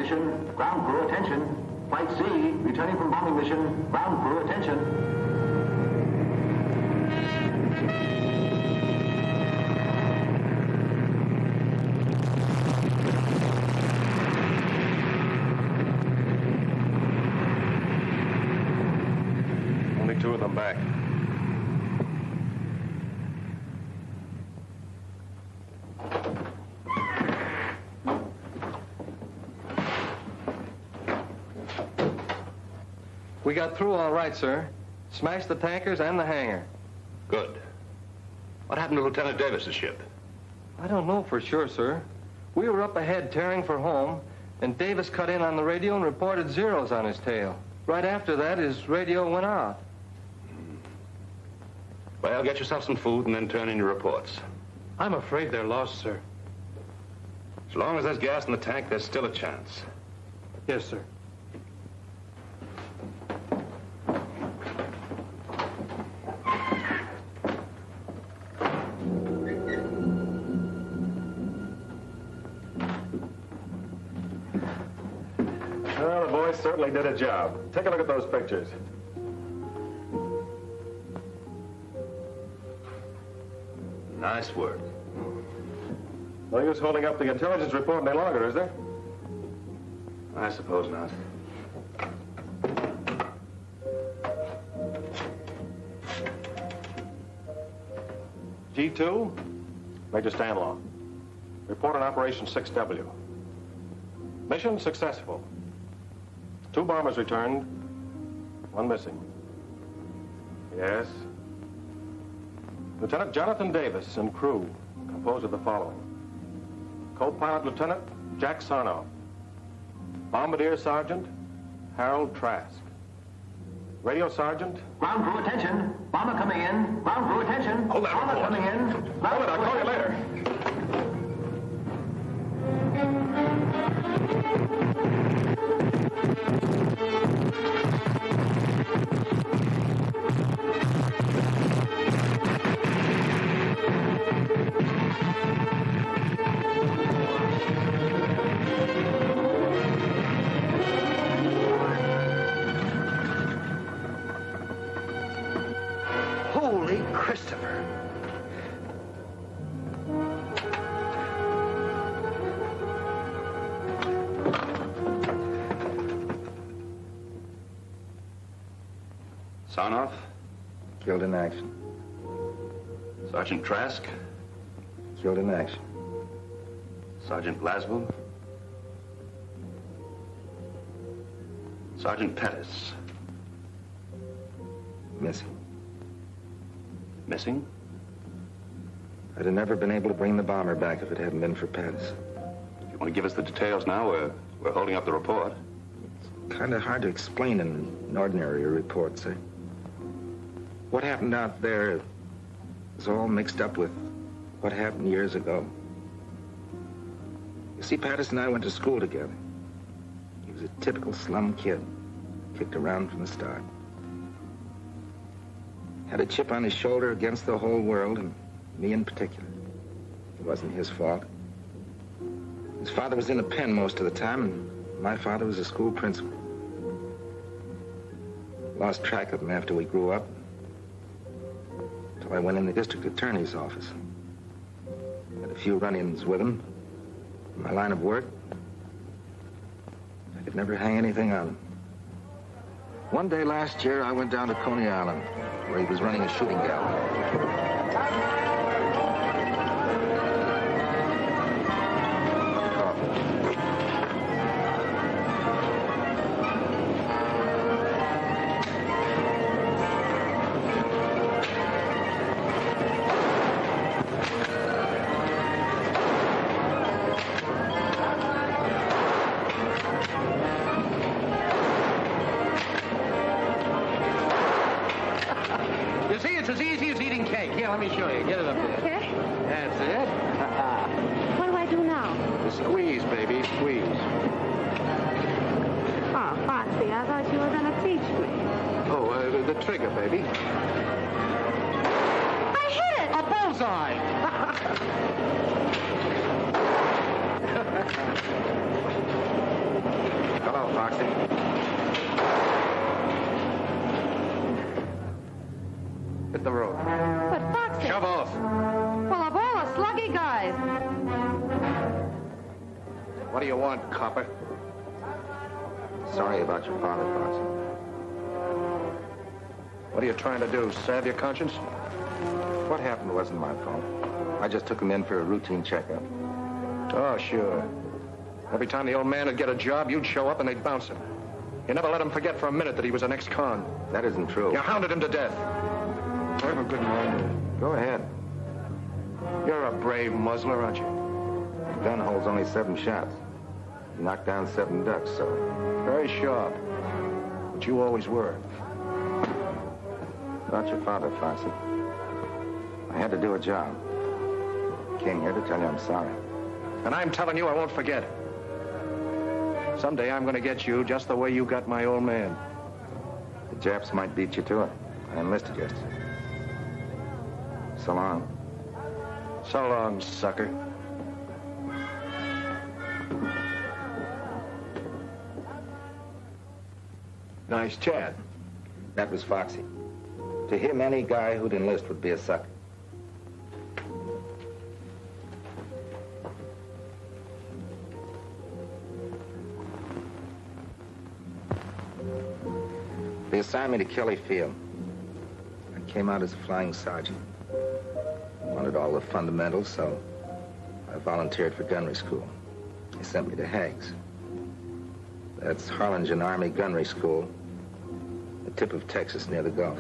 mission. Ground crew, attention. Flight C, returning from bombing mission. Ground crew, attention. Only 2 of them back. We got through all right, sir. Smashed the tankers and the hangar. Good. What happened to Lieutenant Davis's ship? I don't know for sure, sir. We were up ahead tearing for home, and Davis cut in on the radio and reported zeros on his tail. Right after that, his radio went out. Well, get yourself some food and then turn in your reports. I'm afraid they're lost, sir. As long as there's gas in the tank, there's still a chance. Yes, sir. Well, the boys certainly did a job. Take a look at those pictures. Nice work. No use holding up the intelligence report any longer, is there? I suppose not. G2, Major Stanlaw. Report on Operation 6W. Mission successful. 2 bombers returned, 1 missing. Yes. Lieutenant Jonathan Davis and crew composed of the following. Co-pilot Lieutenant Jack Sarnoff. Bombardier Sergeant Harold Trask. Radio Sergeant. Ground crew, attention. Bomber coming in. Ground crew, attention. Hold that Bomber report. coming in. Hold it, I'll call you later. Holy Christopher. Sarnoff? Killed in action. Sergeant Trask? Killed in action. Sergeant Glaswell? Sergeant Pattis? Missing. Missing? I'd have never been able to bring the bomber back if it hadn't been for Pattis. You want to give us the details now? We're holding up the report. Kind of hard to explain in an ordinary report, sir. What happened out there is all mixed up with what happened years ago. You see, Pattis and I went to school together. He was a typical slum kid, kicked around from the start. Had a chip on his shoulder against the whole world, and me in particular. It wasn't his fault. His father was in a pen most of the time, and my father was a school principal. Lost track of him after we grew up, until I went in the district attorney's office. Had a few run-ins with him. In my line of work, I could never hang anything on him. One day last year, I went down to Coney Island, where he was running a shooting gallery. Let me show you. Get it up there. Okay. That's it. What do I do now? Squeeze, baby, squeeze. Oh, Foxy, I thought you were going to teach me. Oh, the trigger, baby. I hit it! A bullseye! Foxy. Hit the road. But Foxy... Shove off. Well, of all the sluggy guys... What do you want, copper? Sorry about your father, Foxy. What are you trying to do, salve your conscience? What happened wasn't my fault. I just took him in for a routine checkup. Oh, sure. Every time the old man would get a job, you'd show up and they'd bounce him. You never let him forget for a minute that he was an ex-con. That isn't true. You hounded him to death. Have a good mind. Go ahead. You're a brave muzzler, aren't you? The gun holds only 7 shots. You knocked down 7 ducks, so... Very sharp. But you always were. About your father, Foxy. I had to do a job. Came here to tell you I'm sorry. And I'm telling you I won't forget. Someday I'm going to get you just the way you got my old man. The Japs might beat you to it. I enlisted yesterday. So long. So long, sucker. Nice chat. That was Foxy. To him, any guy who'd enlist would be a sucker. They assigned me to Kelly Field. I came out as a flying sergeant. Wanted all the fundamentals, so I volunteered for gunnery school. They sent me to Hague's. That's Harlingen Army Gunnery School, the tip of Texas near the Gulf.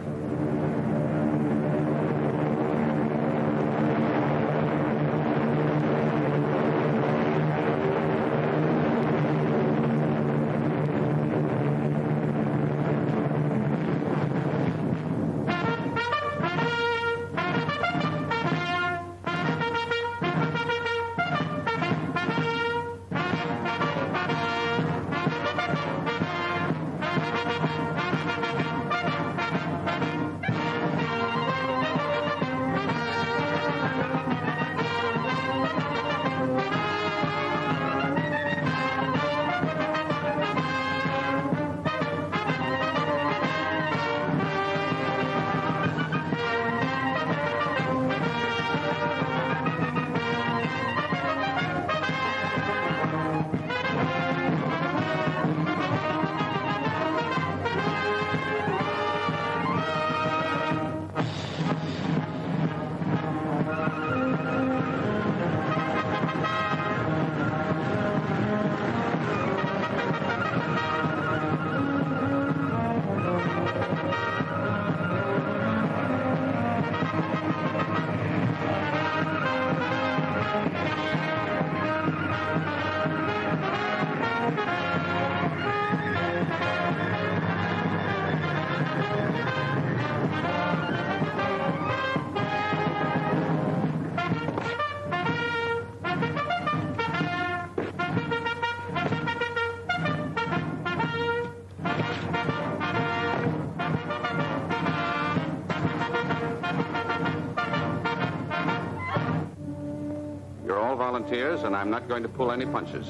Volunteers, and I'm not going to pull any punches.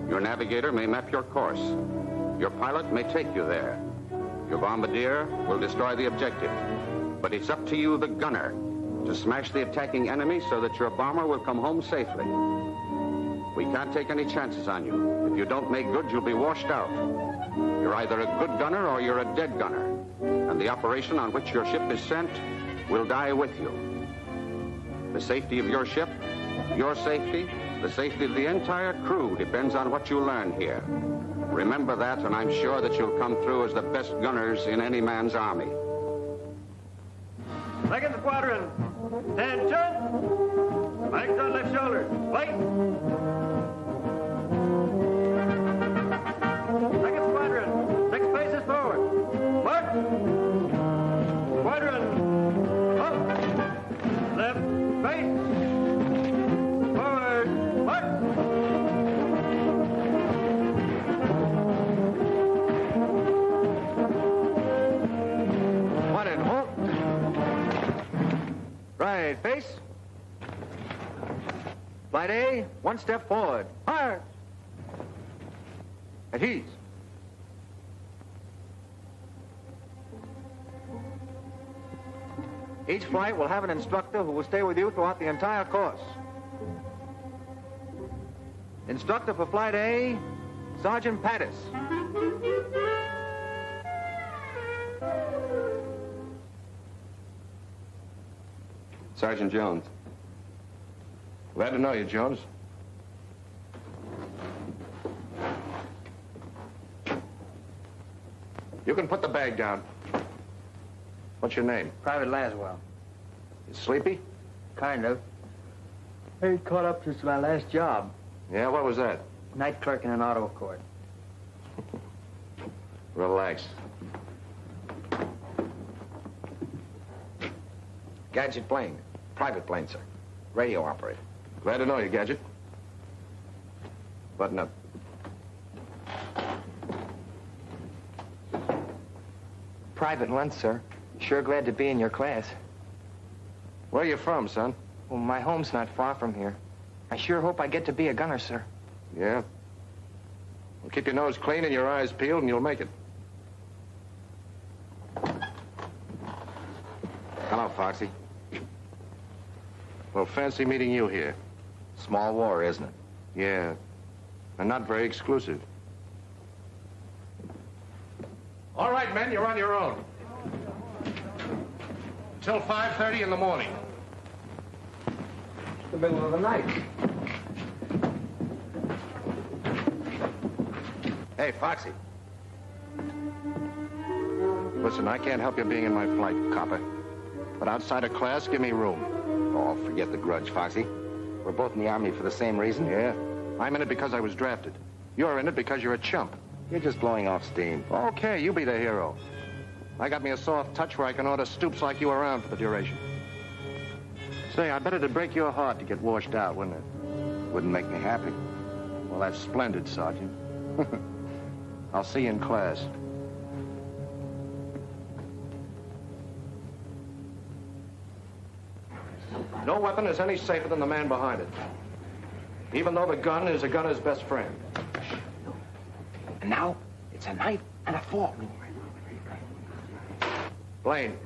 Your navigator may map your course. Your pilot may take you there. Your bombardier will destroy the objective. But it's up to you, the gunner, to smash the attacking enemy so that your bomber will come home safely. We can't take any chances on you. If you don't make good, you'll be washed out. You're either a good gunner or you're a dead gunner. And the operation on which your ship is sent will die with you. The safety of your ship, your safety, the safety of the entire crew depends on what you learn here. Remember that, and I'm sure that you'll come through as the best gunners in any man's army. Second squadron, attention! Flanks on left shoulder, fight! Second squadron, 6 paces forward, march! Squadron, up! Left, face! Right, face. Flight A, 1 step forward. Hard. At ease. Each flight will have an instructor who will stay with you throughout the entire course. Instructor for Flight A, Sergeant Pattis. Sergeant Jones. Glad to know you, Jones. You can put the bag down. What's your name? Private Laswell. You sleepy? Kind of. I caught up since my last job. Yeah, what was that? Night clerk in an auto court. Relax. Gadget plane. Private plane, sir. Radio operator. Glad to know you, Gadget. Button up. Private lunch, sir. Sure glad to be in your class. Where you from, son? Well, my home's not far from here. I sure hope I get to be a gunner, sir. Yeah? Well, keep your nose clean and your eyes peeled, and you'll make it. Hello, Foxy. Well, fancy meeting you here. Small war, isn't it? Yeah. And not very exclusive. All right, men, you're on your own. Till 5:30 in the morning. The middle of the night. Hey, Foxy. Listen, I can't help you being in my flight, copper. But outside of class, give me room. Oh, forget the grudge, Foxy. We're both in the Army for the same reason. Yeah? I'm in it because I was drafted. You're in it because you're a chump. You're just blowing off steam. Okay, you be the hero. I got me a soft touch where I can order stoops like you around for the duration. Say, I bet it'd break your heart to get washed out, wouldn't it? Wouldn't make me happy. Well, that's splendid, Sergeant. I'll see you in class. No weapon is any safer than the man behind it. Even though the gun is a gunner's best friend. And now, it's a knife and a fork. Blaine.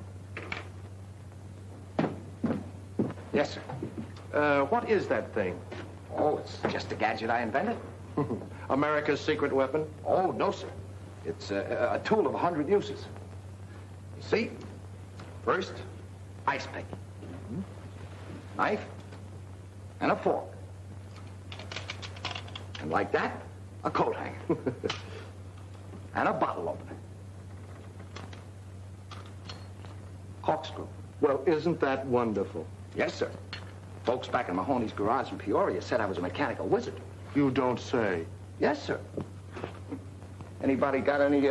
Yes, sir. What is that thing? Oh, it's just a gadget I invented. America's secret weapon? Oh, no, sir. It's a tool of 100 uses. You see? First, ice pick. Knife and a fork. And like that, a coat hanger. And a bottle opener. Corkscrew. Well, isn't that wonderful? Yes, sir. Folks back in Mahoney's garage in Peoria said I was a mechanical wizard. You don't say. Yes, sir. Anybody got any,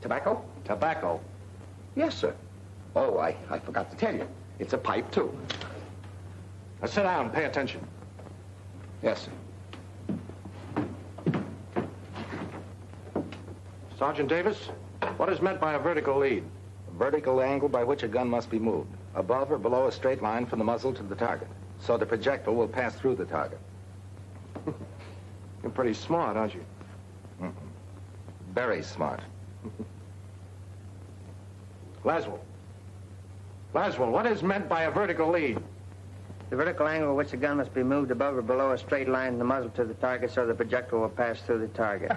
tobacco? Tobacco? Yes, sir. Oh, I forgot to tell you. It's a pipe, too. Now sit down and pay attention. Yes, sir. Sergeant Davis, what is meant by a vertical lead? A vertical angle by which a gun must be moved, above or below a straight line from the muzzle to the target, so the projectile will pass through the target. You're pretty smart, aren't you? Very smart. Laswell. Laswell, what is meant by a vertical lead? The vertical angle at which the gun must be moved above or below a straight line in the muzzle to the target so the projectile will pass through the target.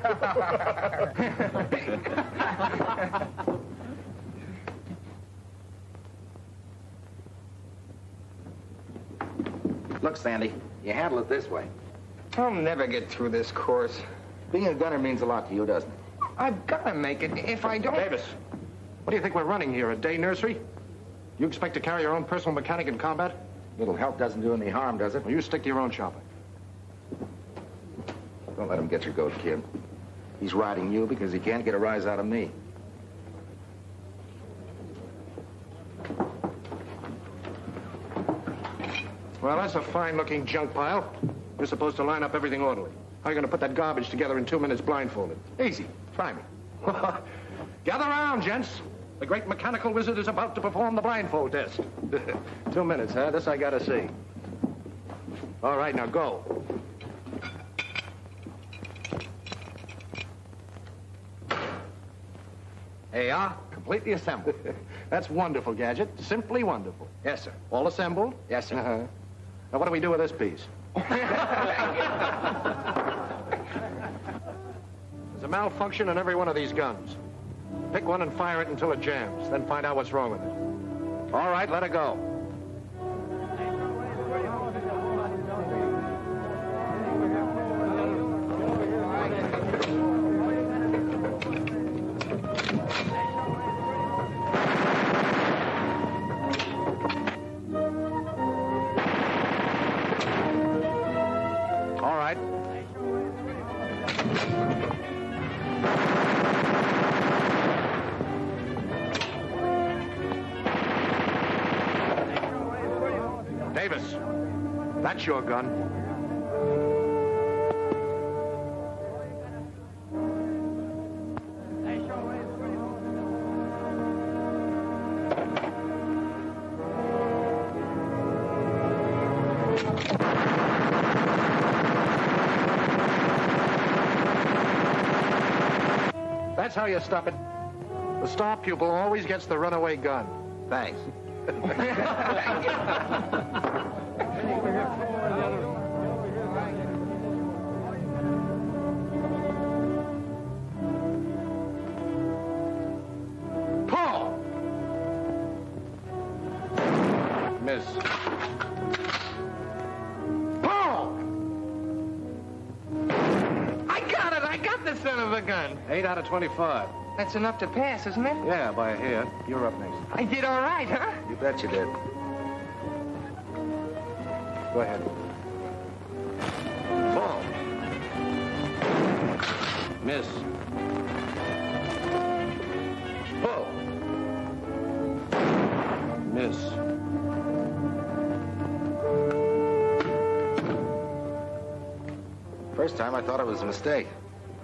Look, Sandy, you handle it this way. I'll never get through this course. Being a gunner means a lot to you, doesn't it? I've got to make it. If I don't... Davis, what do you think we're running here, a day nursery? You expect to carry your own personal mechanic in combat? Little help doesn't do any harm, does it? Well, you stick to your own chopper. Don't let him get your goat, kid. He's riding you because he can't get a rise out of me. Well, that's a fine-looking junk pile. You're supposed to line up everything orderly. How are you going to put that garbage together in 2 minutes blindfolded? Easy. Try me. Gather around, gents. The great mechanical wizard is about to perform the blindfold test. 2 minutes, huh? This I gotta see. All right, now go. They are completely assembled. That's wonderful, Gadget. Simply wonderful. Yes, sir. All assembled? Yes, sir. Uh-huh. Now, what do we do with this piece? There's a malfunction in every one of these guns. Pick one and fire it until it jams, then find out what's wrong with it. All right, let it go. All right. Davis, that's your gun. That's how you stop it. The star pupil always gets the runaway gun. Thanks. Paul! Miss. Paul! I got it! I got the son of a gun! 8 out of 25. That's enough to pass, isn't it? Yeah, by a hair. You're up next. I did all right, huh? You bet you did. Go ahead. Ball. Miss. Pull. Miss. First time I thought it was a mistake.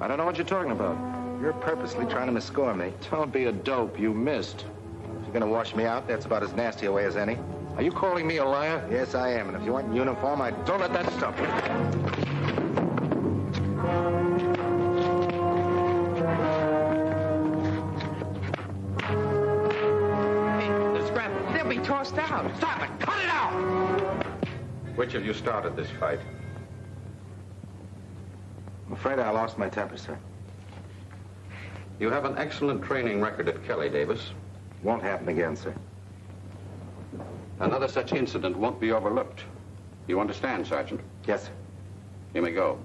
I don't know what you're talking about. You're purposely trying to misscore me. Don't be a dope. You missed. If you're gonna wash me out, that's about as nasty a way as any. Are you calling me a liar? Yes, I am. And if you weren't in uniform, I'd... Don't let that stop you. The scrap, they'll be tossed out. Stop it! Cut it out! Which of you started this fight? I'm afraid I lost my temper, sir. You have an excellent training record at Kelly, Davis. Won't happen again, sir. Another such incident won't be overlooked. You understand, Sergeant? Yes, sir. You may go.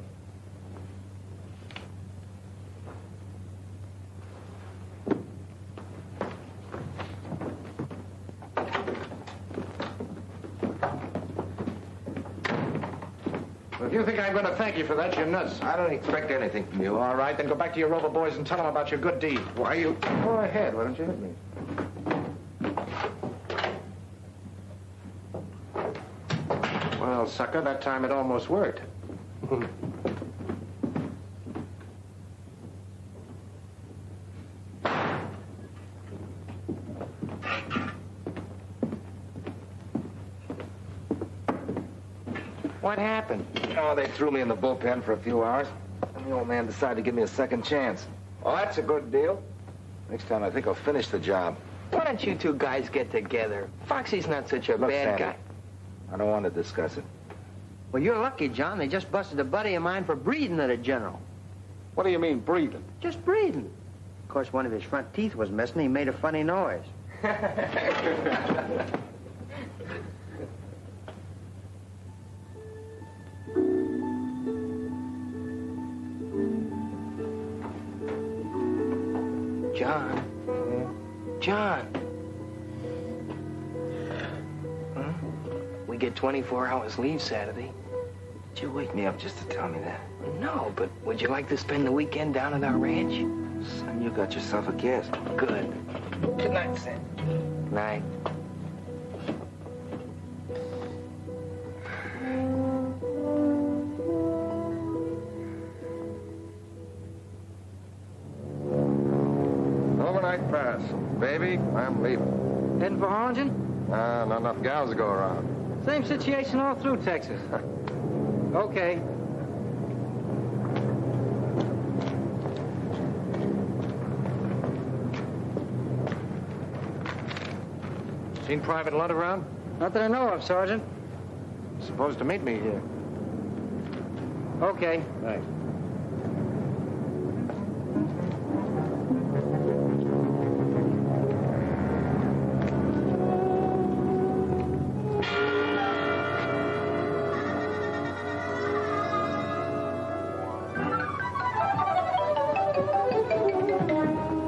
If you think I'm going to thank you for that, you're nuts. I don't expect anything from you. All right, then go back to your Rover boys and tell them about your good deed. Why you... Go ahead. Why don't you hit me? Well, sucker, that time it almost worked. What happened? Oh, they threw me in the bullpen for a few hours. And the old man decided to give me a second chance. Well, that's a good deal. Next time, I think I'll finish the job. Why don't you two guys get together? Foxy's not such a Look, bad Sandy, guy. I don't want to discuss it. Well, you're lucky, John. They just busted a buddy of mine for breathing at a general. What do you mean, breathing? Just breathing. Of course, one of his front teeth was missing. He made a funny noise. John. John. Huh? We get 24 hours leave Saturday. Did you wake me up just to tell me that? No, but would you like to spend the weekend down at our ranch? Son, you got yourself a guest. Good. Good night, Sam. Night. Overnight pass. Baby, I'm leaving. Heading for Harlingen? Not enough gals to go around. Same situation all through Texas. Okay. Seen Private Lunt around? Not that I know of, Sergeant. Supposed to meet me here. Okay. Thanks.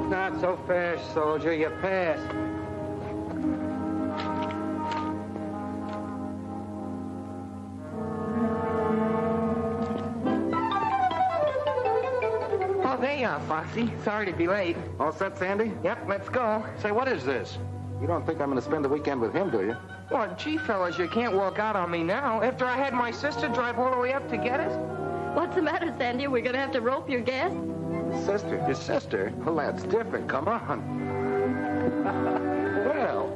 Not so fast, soldier. You passed. Oh, there you are, Foxy. Sorry to be late. All set, Sandy? Yep, let's go. Say, what is this? You don't think I'm going to spend the weekend with him, do you? Well, gee, fellas, you can't walk out on me now. After I had my sister drive all the way up to get us. What's the matter, Sandy? We're going to have to rope your guest? Sister. Your sister? Well, that's different. Come on. Well,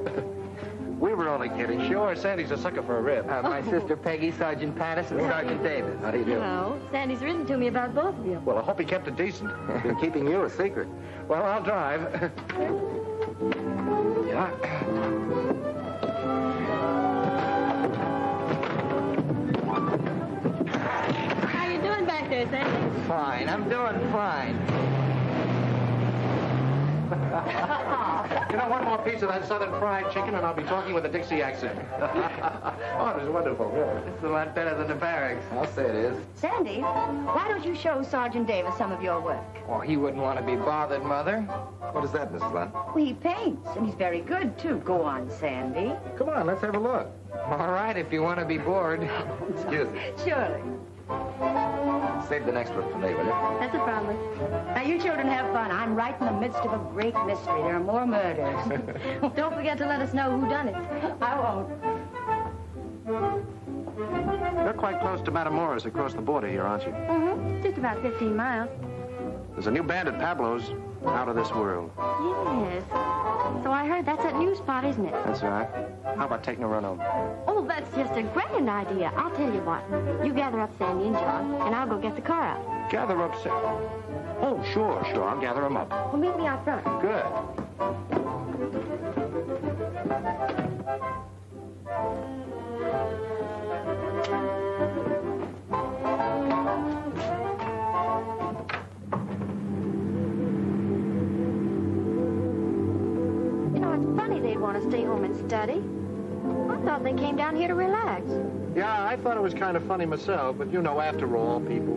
we were only kidding. Sure, Sandy's a sucker for a rib. My sister Peggy, Sergeant Pattis, and Sergeant Davis. How do you do? No, Sandy's written to me about both of you. Well, I hope he kept it decent. Been keeping you a secret. Well, I'll drive. Yeah. How you doing back there, Sandy? Fine, I'm doing fine. You know, one more piece of that southern fried chicken and I'll be talking with a Dixie accent. Oh, it was wonderful, really. It's a lot better than the barracks. I'll say it is. Sandy, why don't you show Sergeant Davis some of your work? Oh, he wouldn't want to be bothered, Mother. What is that, Mrs. Lunt? Well, he paints, and he's very good, too. Go on, Sandy. Come on, let's have a look. All right, if you want to be bored. Excuse me. Surely. Save the next one for me, will you? That's a promise. Now, you children have fun. I'm right in the midst of a great mystery. There are more murders. Don't forget to let us know who done it. I won't. You're quite close to Matamoros across the border here, aren't you? Mm-hmm. Just about 15 miles. There's a new band at Pablo's, out of this world. Yes. So I heard that's that new spot, isn't it? That's right. How about taking a run home? Oh, that's just a grand idea. I'll tell you what. You gather up Sandy and John, and I'll go get the car out. Gather up, Sam. Oh, sure. I'll gather them up. Well, meet me out front. Good. You know, it's funny they'd want to stay home and study. I thought they came down here to relax. Yeah, I thought it was kind of funny myself, but you know, after all, people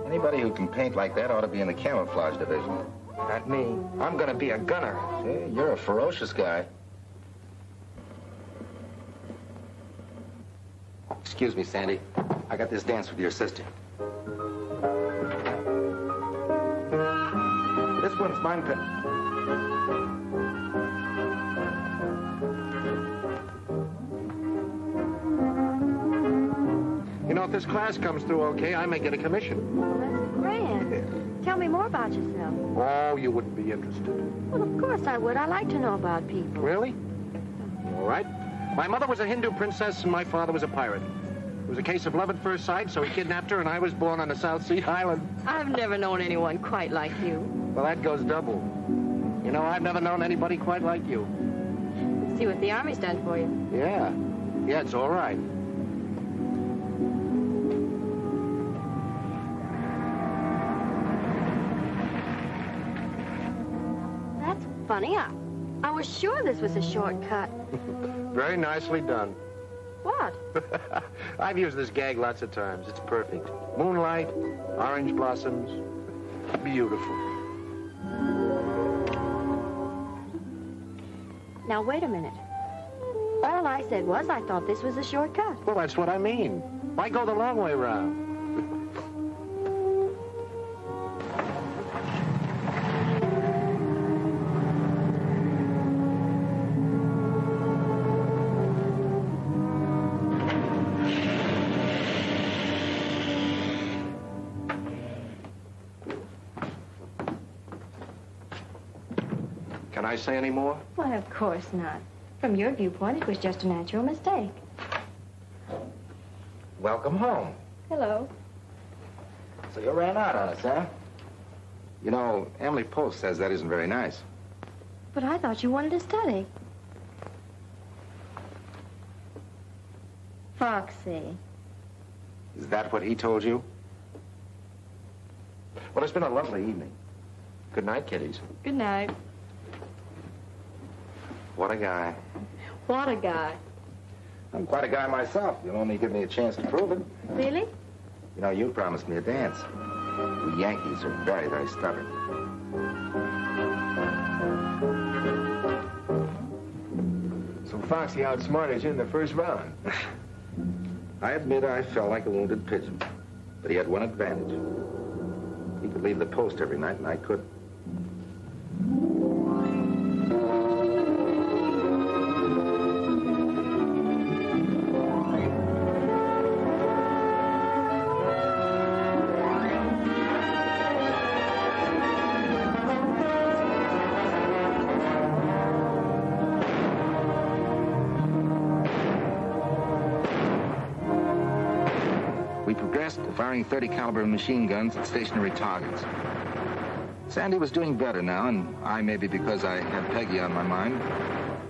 Anybody who can paint like that ought to be in the camouflage division. Not me. I'm going to be a gunner. Hey, you're a ferocious guy. Excuse me, Sandy. I got this dance with your sister. This one's mine. You know, if this class comes through okay, I may get a commission. Well, that's grand. Tell me more about yourself. Oh, you wouldn't be interested. Well, of course I would. I like to know about people. Really? All right. My mother was a Hindu princess and my father was a pirate. It was a case of love at first sight, so he kidnapped her and I was born on a South Sea island. I've never known anyone quite like you. Well, that goes double. You know, I've never known anybody quite like you. Let's see what the Army's done for you. Yeah. Yeah, it's all right. That's funny. I was sure this was a shortcut. Very nicely done. What? I've used this gag lots of times. It's perfect. Moonlight, orange blossoms. Beautiful. Now, wait a minute. All I said was I thought this was a shortcut. Well, that's what I mean. Why go the long way around? Can I say any more? Why, of course not. From your viewpoint, it was just a natural mistake. Welcome home. Hello. So you ran out on us, huh? You know, Emily Post says that isn't very nice. But I thought you wanted to study. Foxy. Is that what he told you? Well, it's been a lovely evening. Good night, kiddies. Good night. What a guy. What a guy. I'm quite a guy myself. You'll only give me a chance to prove it. Really? You know, you promised me a dance. We Yankees are very, very stubborn. So Foxy outsmarted you in the first round. I admit I felt like a wounded pigeon, but he had one advantage. He could leave the post every night, and I couldn't. We progressed to firing 30 caliber machine guns at stationary targets. Sandy was doing better now, and I, maybe because I had Peggy on my mind,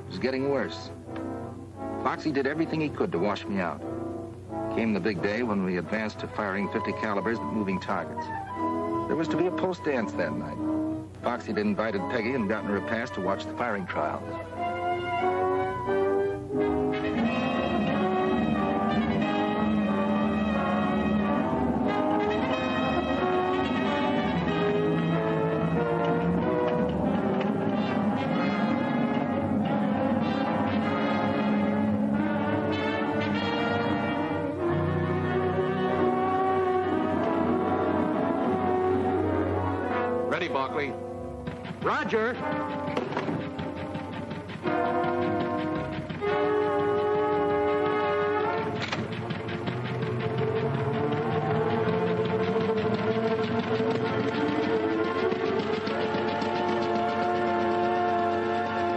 was getting worse. Foxy did everything he could to wash me out. Came the big day when we advanced to firing 50 calibers at moving targets. There was to be a post dance that night. Foxy had invited Peggy and gotten her a pass to watch the firing trial. Ready, Barkley. Roger.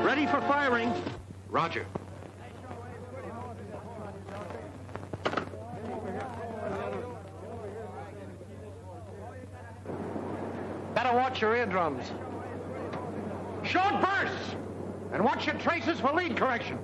Ready for firing. Roger. Better watch your eardrums. Short bursts! And watch your traces for lead correction.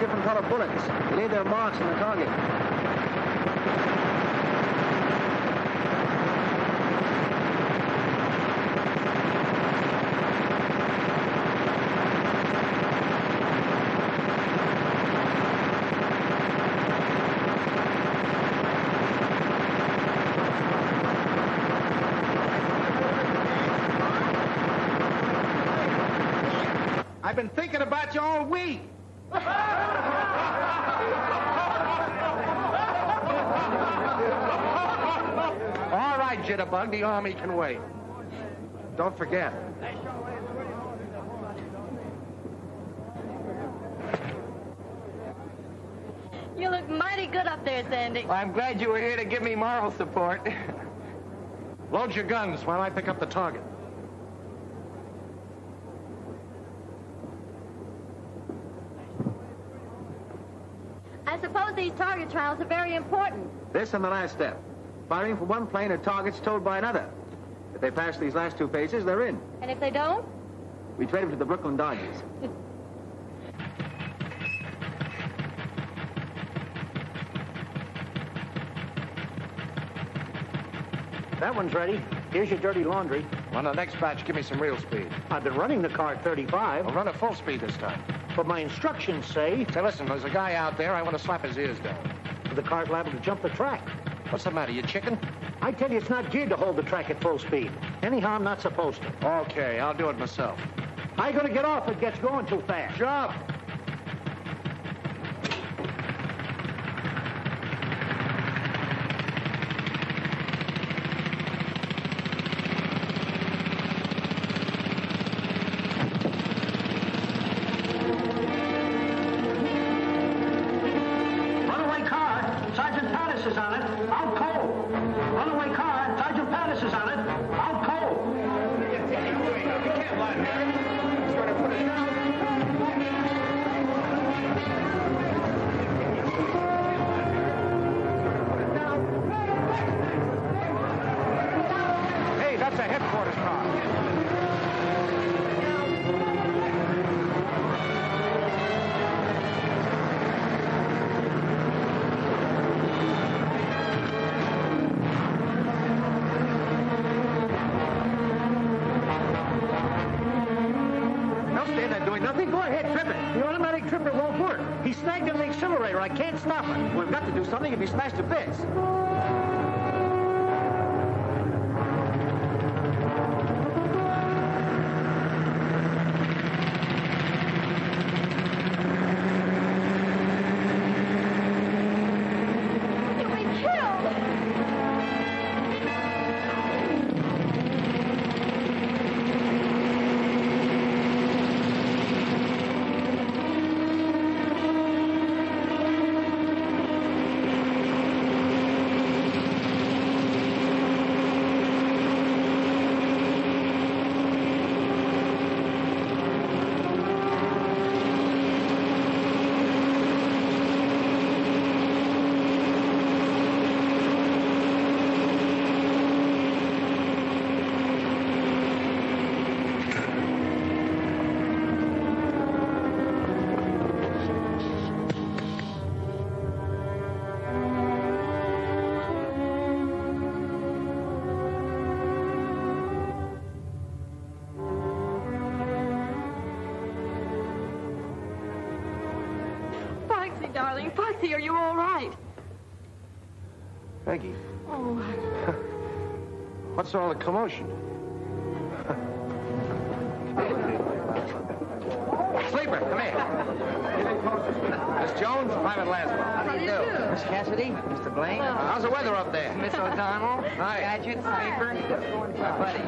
Different color bullets. They leave their marks on the target. I've been thinking about you all week. All right, Jitterbug, the Army can wait. Don't forget. You look mighty good up there, Sandy. I'm glad you were here to give me moral support. Load your guns while I pick up the target. I suppose these target trials are very important. This and the last step. Firing from one plane at targets towed by another. If they pass these last two phases, they're in. And if they don't? We trade them to the Brooklyn Dodgers. That one's ready. Here's your dirty laundry. On the next batch, give me some real speed. I've been running the car at 35. I'll run at full speed this time. But my instructions say... Say, listen, there's a guy out there. I want to slap his ears down. The car's liable to jump the track. What's the matter, you chicken? I tell you, it's not geared to hold the track at full speed. Anyhow, I'm not supposed to. Okay, I'll do it myself. I ain't gonna get off if it gets going too fast. Jump! Runaway car, Sergeant Pattis is on it. Out cold. Runaway car, Sergeant Pattis is on it. Out cold. You can't lie, man. He's trying to put it down. Hey, that's a headquarters car. Don't stand there doing nothing. Go ahead, trip it. The automatic tripper won't work. He's snagged in the accelerator. I can't stop it. We've got to do something if he smashed to bits. You'll be killed. Foxy, darling. Foxy, are you all right? Peggy, Oh, what's all the commotion? Sleeper, come here. Miss Jones, Private Laswell. How do you do? Miss Cassidy, Mr. Blaine. How's the weather up there? Miss O'Donnell. Hi. Gadget, Sleeper. My buddy.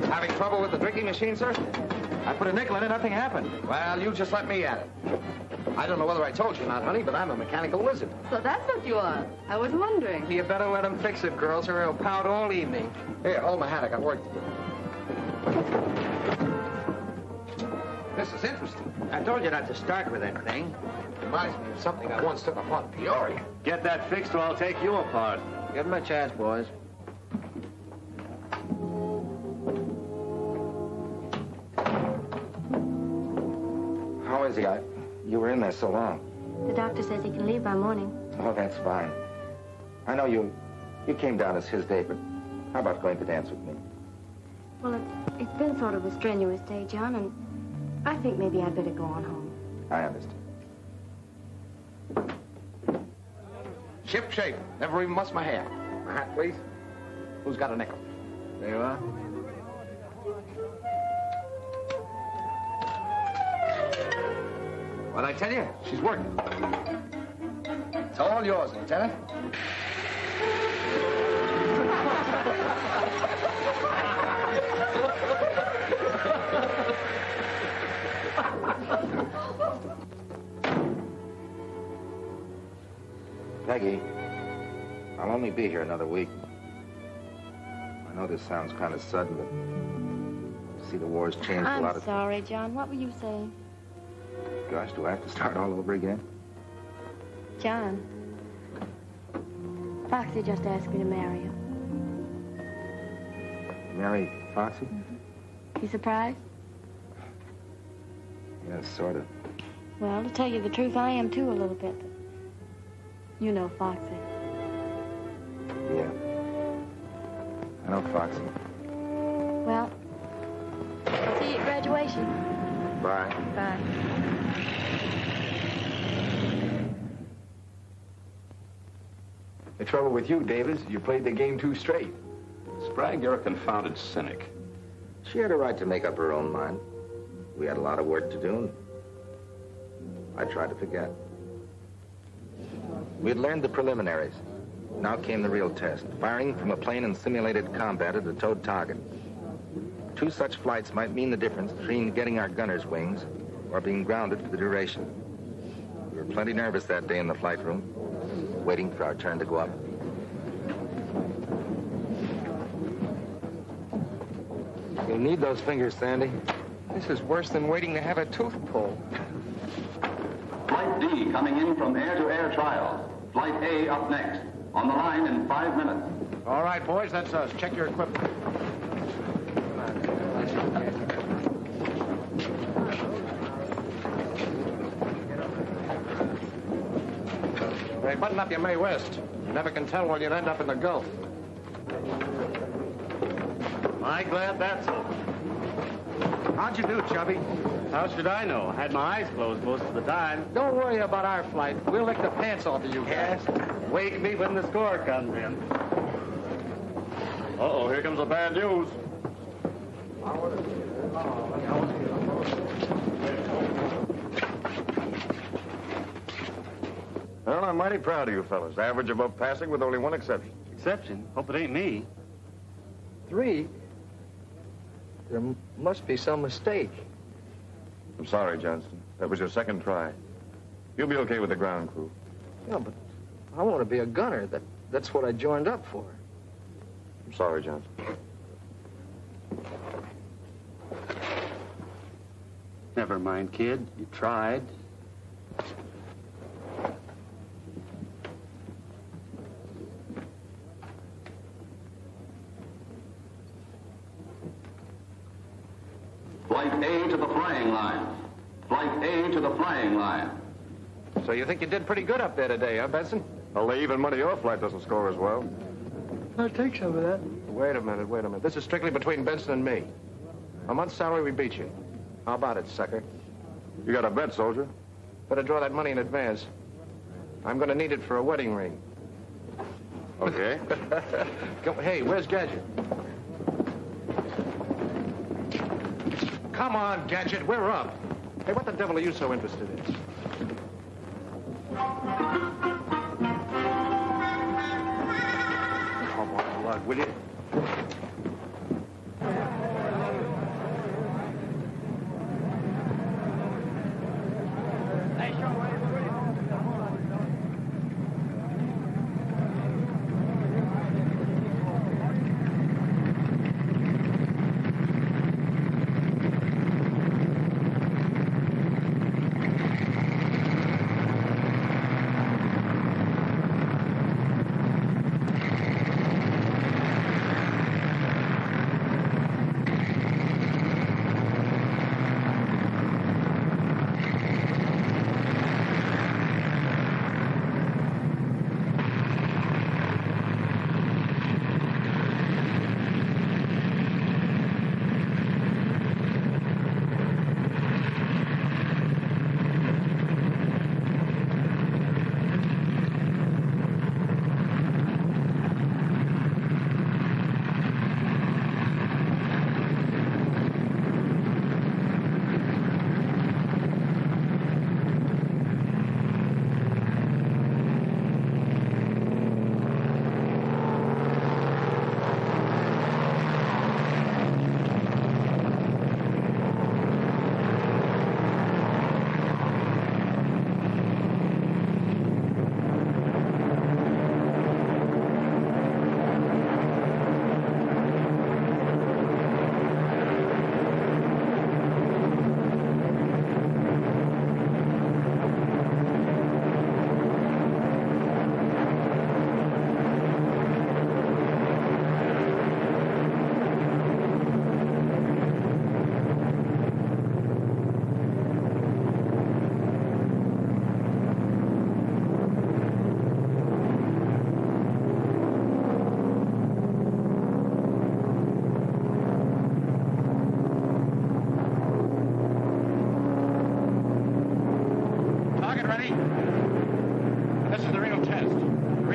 Having trouble with the drinking machine, sir? I put a nickel in it, nothing happened. Well, you just let me at it. I don't know whether I told you or not, honey, but I'm a mechanical wizard. So that's what you are. I was wondering. You better let him fix it, girls, or he'll pout all evening. Here, hold my hat. I got work to do. This is interesting. I told you not to start with that thing. Reminds me of something I once took upon Peoria. Get that fixed or I'll take you apart. Give him a chance, boys. How is he? You were in there so long. the doctor says he can leave by morning. Oh, that's fine. I know you came down as his day, but how about going to dance with me? Well, it's been sort of a strenuous day, John, and I think maybe I'd better go on home. I understand. Ship shape. Never even mussed my hair. My hat, please. Who's got a nickel? There you are. What'd I tell you? She's working. It's all yours, Lieutenant. Peggy, I'll only be here another week. I know this sounds kind of sudden, but see, the war's changed a lot I'm of... sorry, John. What were you saying? Gosh, do I have to start all over again? John, Foxy just asked me to marry you. Marry Foxy? You surprised? Yeah, sort of. Well, to tell you the truth, I am too a little bit. You know Foxy. Yeah. I know Foxy. Well, I'll see you at graduation. Bye. Bye. The trouble with you, Davis, you played the game too straight. Sprague, you're a confounded cynic. She had a right to make up her own mind. We had a lot of work to do, and I tried to forget. We had learned the preliminaries. Now came the real test, firing from a plane in simulated combat at a towed target. 2 such flights might mean the difference between getting our gunner's wings or being grounded for the duration. We were plenty nervous that day in the flight room, waiting for our turn to go up. You'll need those fingers, Sandy. This is worse than waiting to have a tooth pulled. Flight D coming in from air-to-air trials. Flight A up next. On the line in 5 minutes. All right, boys, that's us. Check your equipment. Hey, button up your Mae West. You never can tell when you'd end up in the Gulf. I'm glad that's over. How'd you do, Chubby? How should I know? I had my eyes closed most of the time. Don't worry about our flight. We'll lick the pants off of you guys. Wake me when the score comes in. Uh-oh, here comes the bad news. Well, I'm mighty proud of you fellas. Average above passing with only one exception. Exception? Hope it ain't me. 3? There must be some mistake. I'm sorry, Johnston. That was your second try. You'll be okay with the ground crew. Yeah, but I want to be a gunner. That's what I joined up for. I'm sorry, Johnston. Never mind, kid. You tried. Flight A to the flying line. Flight A to the flying line. So you think you did pretty good up there today, huh, Benson? Well, the even money your flight doesn't score as well. I'll take some of that. Wait a minute. This is strictly between Benson and me. A month's salary, we beat you. How about it, sucker? You got a bet, soldier. Better draw that money in advance. I'm going to need it for a wedding ring. Okay. Hey, where's Gadget? Come on, Gadget, we're up. Hey, what the devil are you so interested in? Come on, Lug, will you?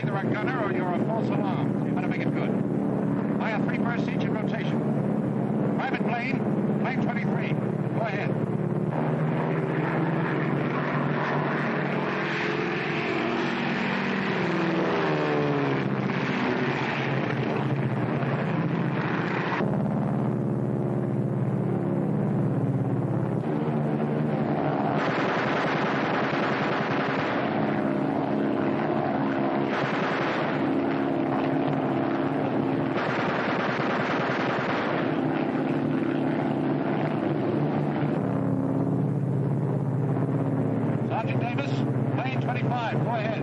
You're either a gunner or you're a false alarm. So you better make it good. Fire 3 bursts each in rotation. Private plane, plane 23. Go ahead. Sergeant Davis, plane 25, go ahead.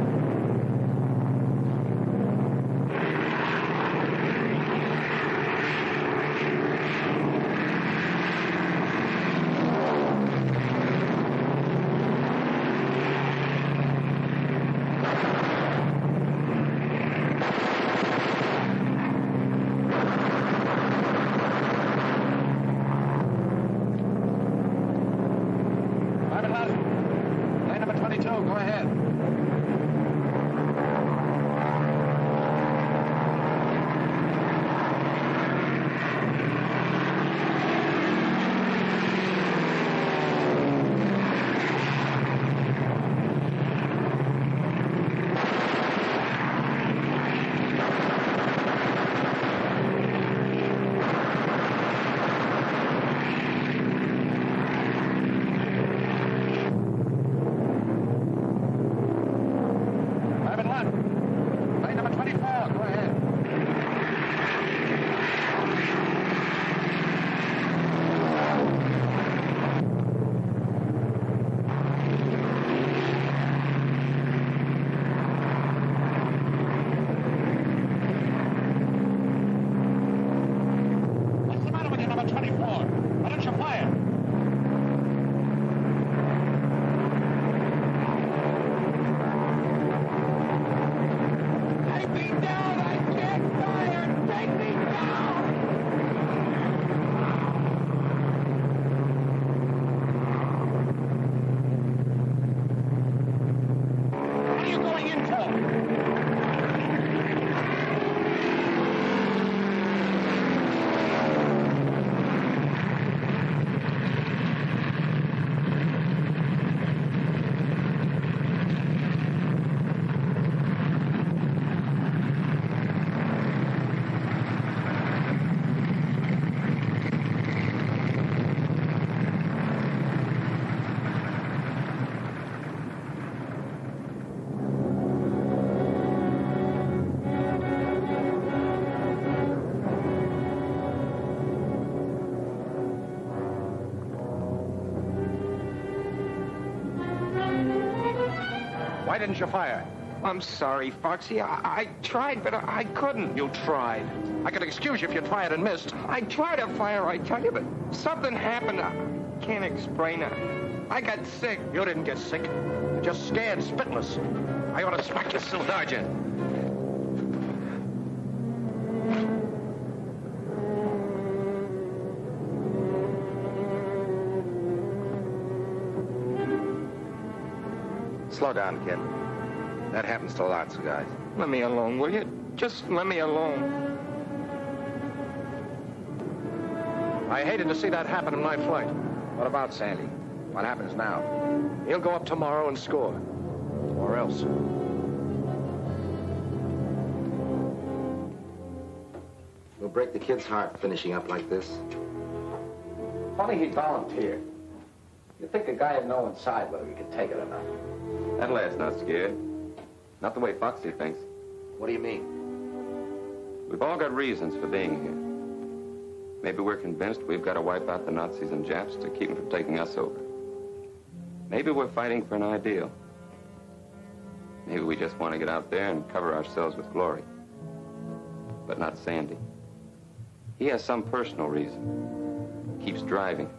Private Lodge. Plane number 22, go ahead. Private Lodge. Plane number 24, go ahead. What's the matter with you, number 24? Why don't you fire? Take me down! I can't fire! Take me down! What are you going in for? Why didn't you fire? I'm sorry, Foxy. I tried, but I couldn't. You tried. I could excuse you if you tried and missed. I tried to fire, I tell you, but something happened. I can't explain it. I got sick. You didn't get sick. You're just scared, spitless. I ought to smack you, Sergeant. Slow down, kid. That happens to lots of guys. Let me alone, will you? Just let me alone. I hated to see that happen in my flight. What about Sandy? What happens now? He'll go up tomorrow and score. Or else. We'll break the kid's heart finishing up like this. Funny he volunteered. You'd think a guy would know inside whether he could take it or not. That lad's not scared. Not the way Foxy thinks. What do you mean? We've all got reasons for being here. Maybe we're convinced we've got to wipe out the Nazis and Japs to keep them from taking us over. Maybe we're fighting for an ideal. Maybe we just want to get out there and cover ourselves with glory. But not Sandy. He has some personal reason. Keeps driving.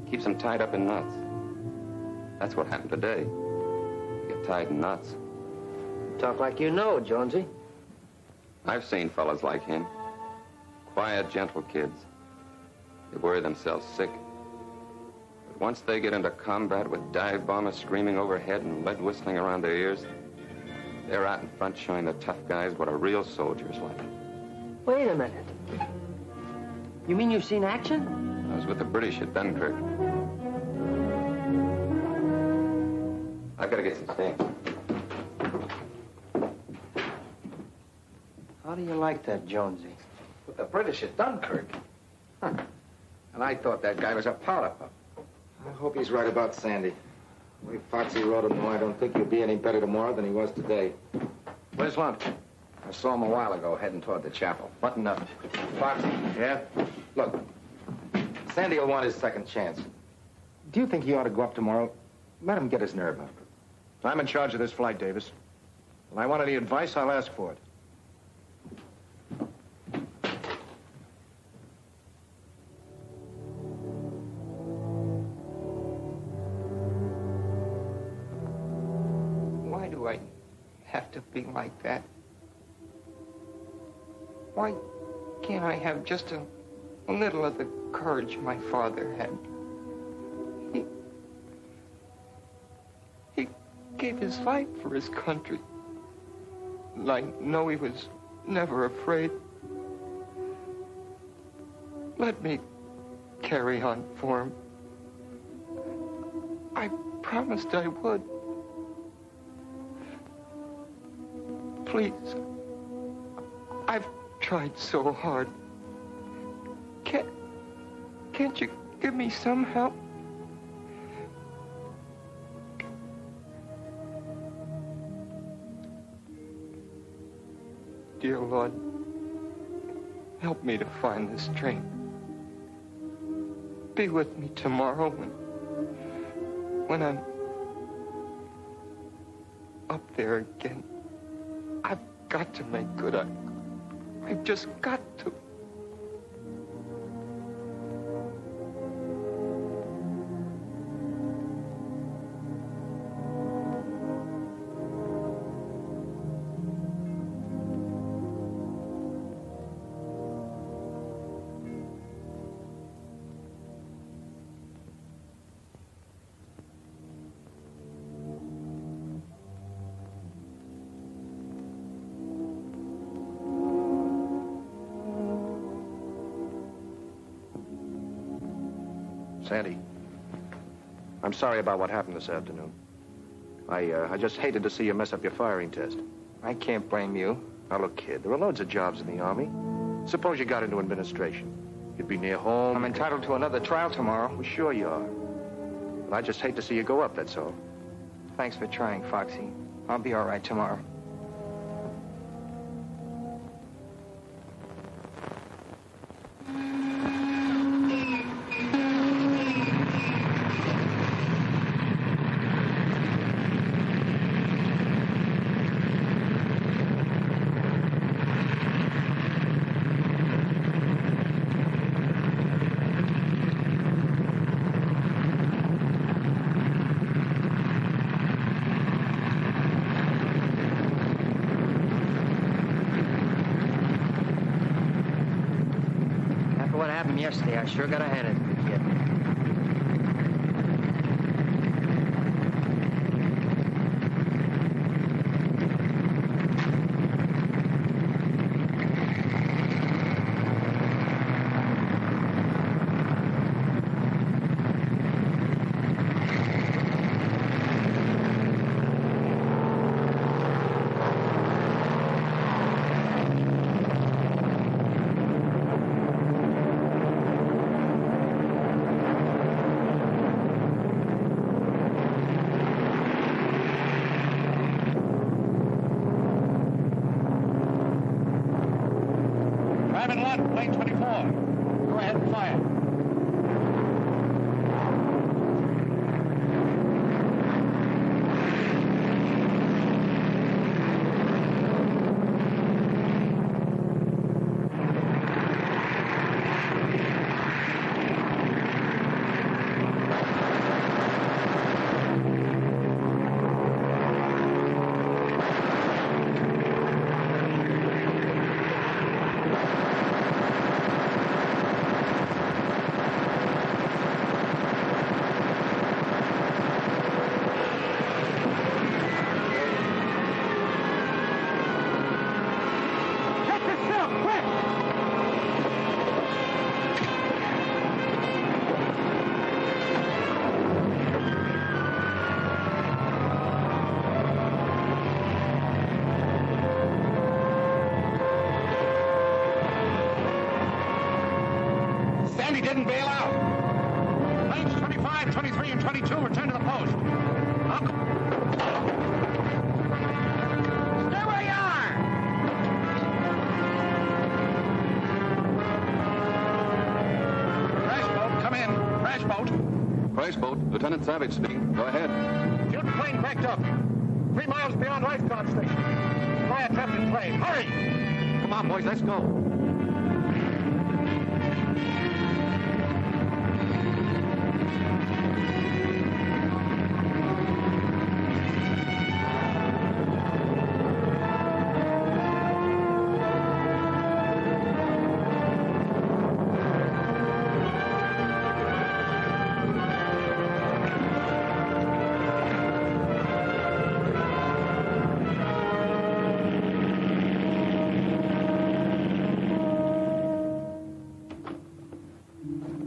Keeps him tied up in knots. That's what happened today. Get tied in knots. Talk like you know, Jonesy. I've seen fellas like him. Quiet, gentle kids. They worry themselves sick. But once they get into combat with dive bombers screaming overhead and lead whistling around their ears, They're out in front showing the tough guys what a real soldier's like. Wait a minute. You mean you've seen action? I was with the British at Dunkirk. I've got to get some things. How do you like that, Jonesy? With the British at Dunkirk? Huh. And I thought that guy was a powder puff. I hope he's right about Sandy. The way Foxy rode him, I don't think he'll be any better tomorrow than he was today. Where's lunch? I saw him a while ago heading toward the chapel. Button up. Foxy. Yeah? Look, Sandy will want his second chance. Do you think he ought to go up tomorrow? Let him get his nerve up. I'm in charge of this flight, Davis. When I want any advice, I'll ask for it. Why do I have to be like that? Why can't I have just a little of the courage my father had? He gave his life for his country. And I know he was never afraid. Let me carry on for him. I promised I would. Please. I've tried so hard. Can't you give me some help? Dear Lord, help me to find this train. Be with me tomorrow when I'm up there again. I've got to make good. I've just got to. Sandy, I'm sorry about what happened this afternoon. I just hated to see you mess up your firing test. I can't blame you. Now, look, kid, there are loads of jobs in the Army. Suppose you got into administration. You'd be near home. I'm entitled to another trial tomorrow. Well, sure you are. But I just hate to see you go up, that's all. Thanks for trying, Foxy. I'll be all right tomorrow. Yesterday, I sure got a hand at the kid. Plane 24. Go ahead and fire. Come, quick! Sandy didn't bail out. Lanes 25, 23, and 22 return to the post. Stay where you are! Crash boat, come in. Crash boat. Crash boat, Lieutenant Savage speaking. Go ahead. Fuel plane cracked up. 3 miles beyond lifeguard station. Fire trapped in plane. Hurry! Come on, boys, let's go.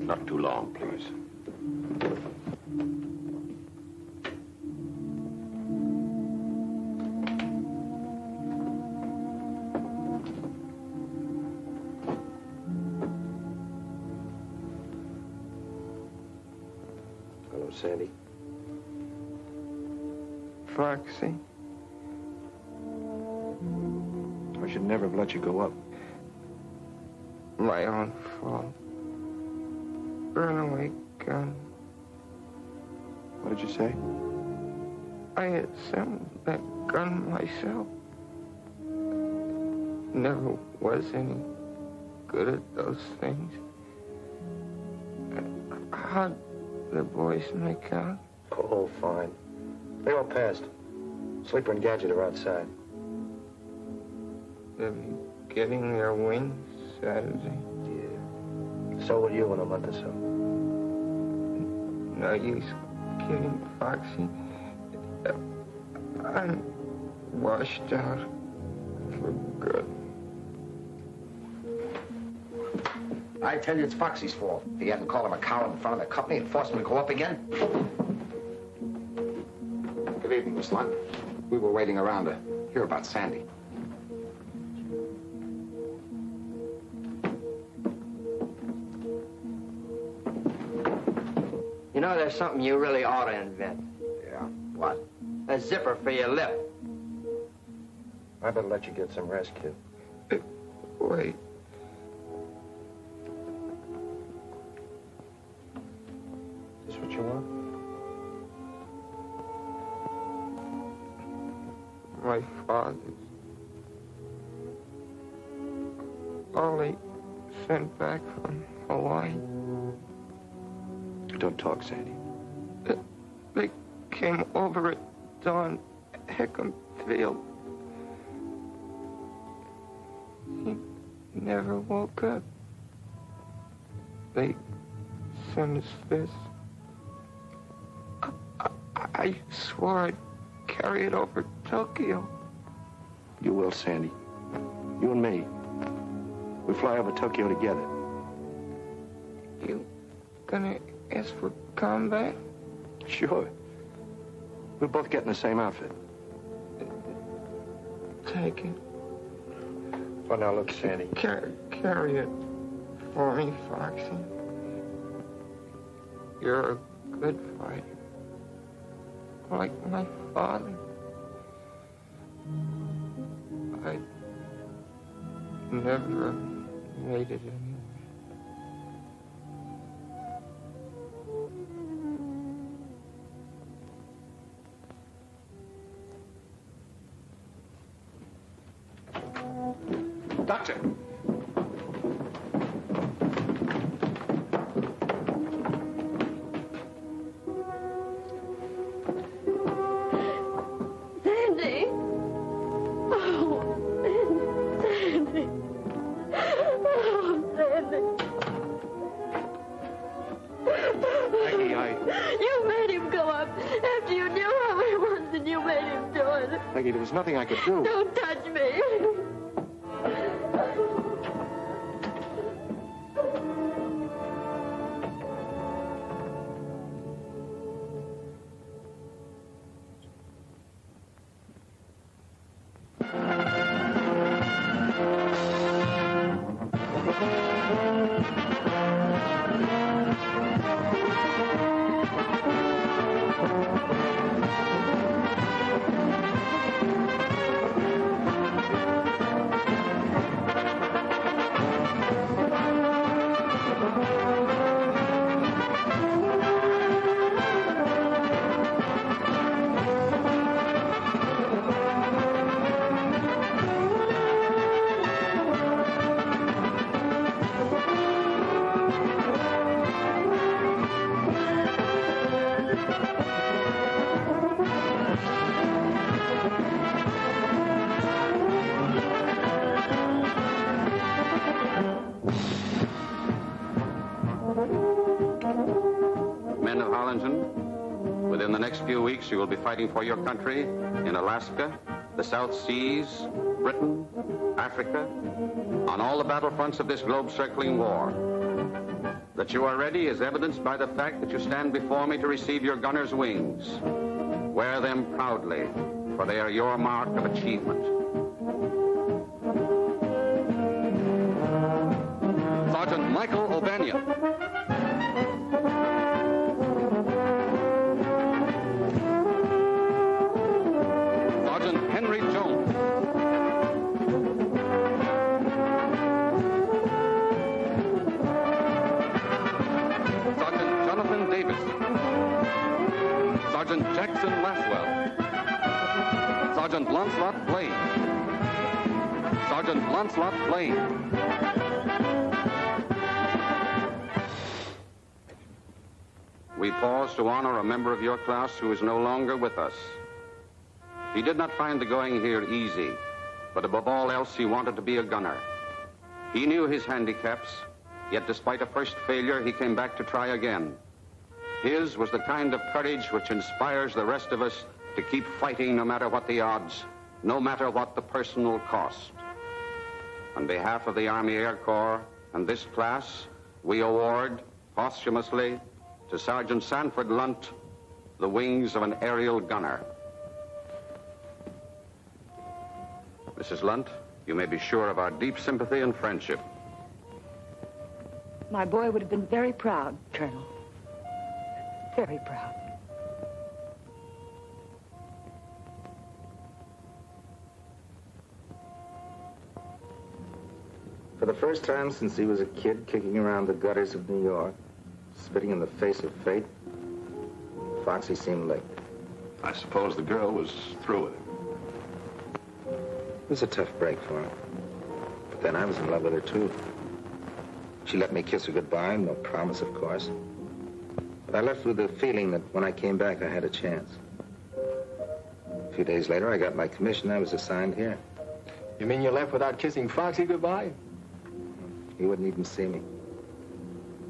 Not too long, please. Hello, Sandy. Foxy. I should never have let you go up. My own fault. Runaway gun. What did you say? I had assembled that gun myself. Never was any good at those things. How'd the boys make out? Oh, fine. They all passed. Sleeper and Gadget are outside. They'll be getting their wings Saturday. Yeah. So will you in a month or so. No use kidding, Foxy. I'm washed out for good. I tell you, it's Foxy's fault. If he hadn't called him a coward in front of the company and forced him to go up again. Good evening, Miss Lund. We were waiting around to hear about Sandy. You know, there's something you really ought to invent. Yeah? What? A zipper for your lip. I better let you get some rest, kid. Wait. Is this what you want? My father's. All they sent back from Hawaii. Don't talk, Sandy. They came over at dawn, Hickam Field. He never woke up. They sent us this. I swore I'd carry it over Tokyo. You will, Sandy. You and me. We fly over Tokyo together. You gonna ask for combat? Sure. We'll both get in the same outfit. Take it. Well, now look, Sandy. Carry it for me, Foxy. You're a good fighter. Like my father. I never made it anyway. Doctor. Sandy. Oh, Sandy. Oh, Sandy. Maggie, You made him go up after you knew how he was and you made him do it. Maggie, there was nothing I could do. Don't touch me. Men of Harlingen, within the next few weeks, you will be fighting for your country in Alaska, the South Seas, Britain, Africa, on all the battlefronts of this globe-circling war. That you are ready is evidenced by the fact that you stand before me to receive your gunner's wings. Wear them proudly, for they are your mark of achievement. Sergeant Michael O'Banion. Sergeant Henry Jones. Sergeant Jonathan Davis. Sergeant Jackson Laswell. Sergeant Lancelot Blaine. Sergeant Lancelot Blaine. We pause to honor a member of your class who is no longer with us. He did not find the going here easy, but above all else, he wanted to be a gunner. He knew his handicaps, yet despite a first failure, he came back to try again. His was the kind of courage which inspires the rest of us to keep fighting no matter what the odds, no matter what the personal cost. On behalf of the Army Air Corps and this class, we award, posthumously, to Sergeant Sanford Lunt, the wings of an aerial gunner. Mrs. Lunt, you may be sure of our deep sympathy and friendship. My boy would have been very proud, Colonel. Very proud. For the first time since he was a kid kicking around the gutters of New York, spitting in the face of fate, Foxy seemed licked. I suppose the girl was through with him. It was a tough break for him. But then I was in love with her, too. She let me kiss her goodbye, no promise, of course. But I left with the feeling that when I came back, I had a chance. A few days later, I got my commission. I was assigned here. You mean you left without kissing Foxy goodbye? He wouldn't even see me.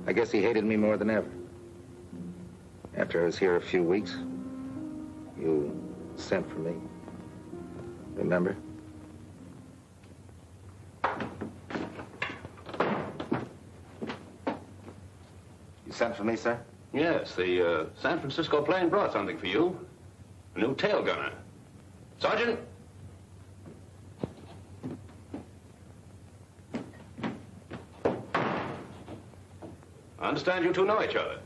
I guess he hated me more than ever. After I was here a few weeks, you sent for me. Remember? You sent for me, sir? Yes, the San Francisco plane brought something for you. A new tail gunner. Sergeant? I understand you two know each other.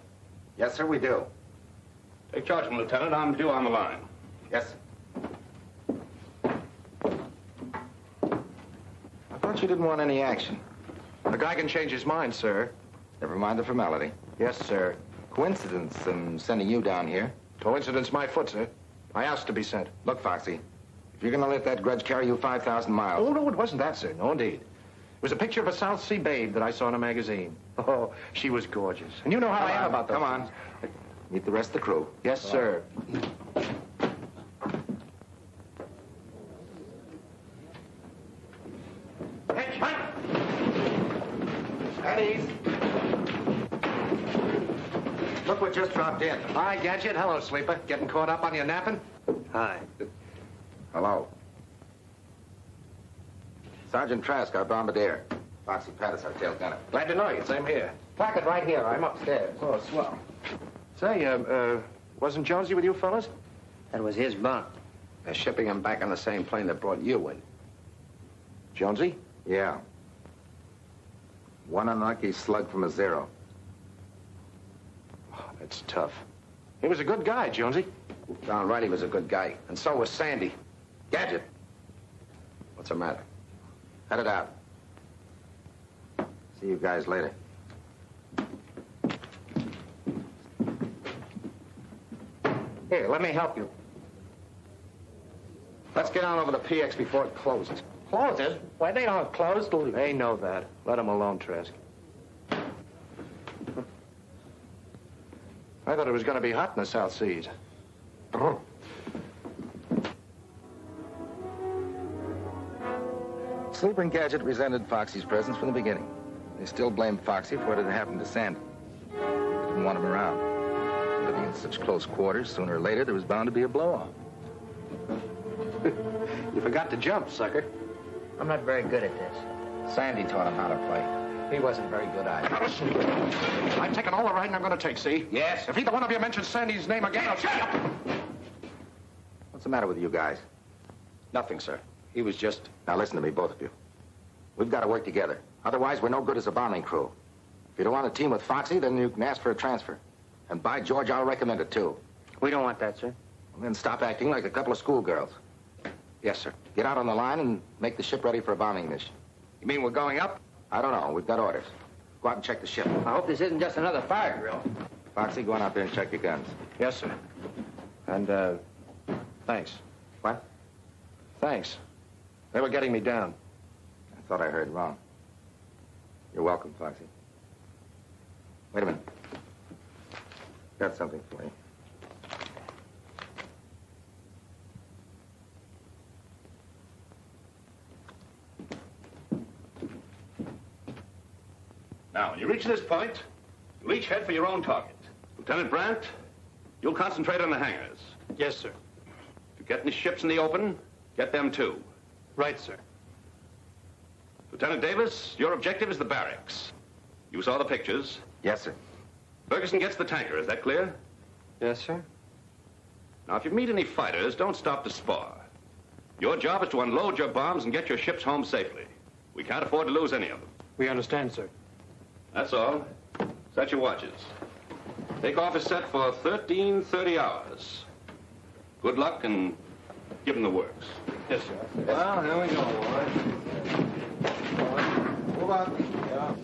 Yes, sir, we do. Take charge of him, Lieutenant. I'm due on the line. Yes. I thought you didn't want any action. The guy can change his mind, sir. Never mind the formality. Yes, sir. Coincidence in sending you down here. Coincidence my foot, sir. I asked to be sent. Look, Foxy, if you're going to let that grudge carry you 5,000 miles... Oh, no, it wasn't that, sir. No, indeed. It was a picture of a South Sea babe that I saw in a magazine. Oh, she was gorgeous. And you know how I am about those. Come on. Meet the rest of the crew. Yes, sir. Hey, Mike! Pattis! Look what just dropped in. Hi, Gadget. Hello, Sleeper. Getting caught up on your napping? Hi. Hello. Sergeant Trask, our bombardier. Foxy Pattis, our tail gunner. Glad to know you. Same here. Placard right here. I'm upstairs. Oh, swell. Say, wasn't Jonesy with you fellas? That was his bunk. They're shipping him back on the same plane that brought you in. Jonesy? Yeah. One unlucky slug from a zero. Oh, that's tough. He was a good guy, Jonesy. Darn right he was a good guy. And so was Sandy. Gadget. What's the matter? Headed out. See you guys later. Here, let me help you. Let's get on over to PX before it closes. Closes? Why, they don't close till... They know that. Let them alone, Trask. I thought it was going to be hot in the South Seas. Sleeper and Gadget resented Foxy's presence from the beginning. They still blamed Foxy for what had happened to Sandy. They didn't want him around. Living in such close quarters, sooner or later, there was bound to be a blow-off. You forgot to jump, sucker. I'm not very good at this. Sandy taught him how to play. He wasn't very good either. I'm taking all the riding I'm going to take, see? Yes. If either one of you mentions Sandy's name again, I'll shut up. What's the matter with you guys? Nothing, sir. He was just... Now listen to me, both of you. We've got to work together. Otherwise, we're no good as a bombing crew. If you don't want to team with Foxy, then you can ask for a transfer. And by George, I'll recommend it, too. We don't want that, sir. And then stop acting like a couple of schoolgirls. Yes, sir. Get out on the line and make the ship ready for a bombing mission. You mean we're going up? I don't know. We've got orders. Go out and check the ship. I hope this isn't just another fire drill. Foxy, go on out there and check your guns. Yes, sir. And, thanks. What? Thanks. They were getting me down. I thought I heard wrong. You're welcome, Foxy. Wait a minute. Got something for you. Now, when you reach this point, you each head for your own target. Lieutenant Brandt, you'll concentrate on the hangars. Yes, sir. If you get any ships in the open, get them too. Right, sir. Lieutenant Davis, your objective is the barracks. You saw the pictures. Yes, sir. Ferguson gets the tanker, is that clear? Yes, sir. Now, if you meet any fighters, don't stop to spar. Your job is to unload your bombs and get your ships home safely. We can't afford to lose any of them. We understand, sir. That's all. Set your watches. Takeoff is set for 13:30 hours. Good luck and give them the works. Yes, sir. Well, here we go, boys. Move on. Yeah.